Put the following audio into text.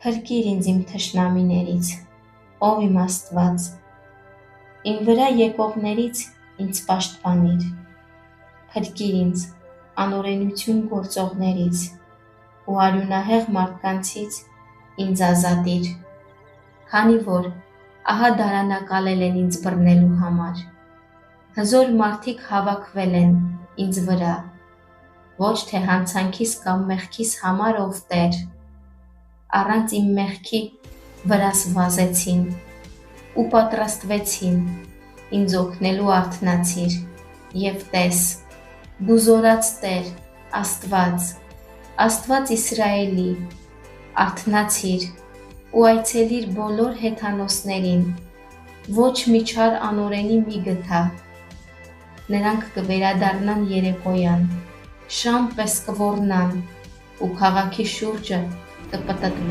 Փրկիր ինձ իմ թշնամիներից, ով իմ Աստված, իմ վրա եկողներից ինձ պաշտպանիր, փրկիր ինձ անօրենություն գործողներից ու արյունահեղ մարդկանցից ինձ ազատիր, քանի որ ահա դարանակալել են ինձ բռնելու համար, հզոր մարդիկ հավաքվել են ինձ վրա, ոչ թե հանցանքիս կամ մեղքիս համար, ով Տեր, առանց իմ մեղքի վրաս վազեցին ու պատրաստվեցին ինձ օգնելու արթնացիր և տես, դու զորաց Տեր, Աստված Իսրայելի, արթնացիր ու այցելիր բոլոր հեթանոսներին, ոչ մի չար անօրենի մի գթա, նրանք կվերադառնան երեկոյան, շան պես կոռնան ու քաղաքի շուրջը կպտտվի։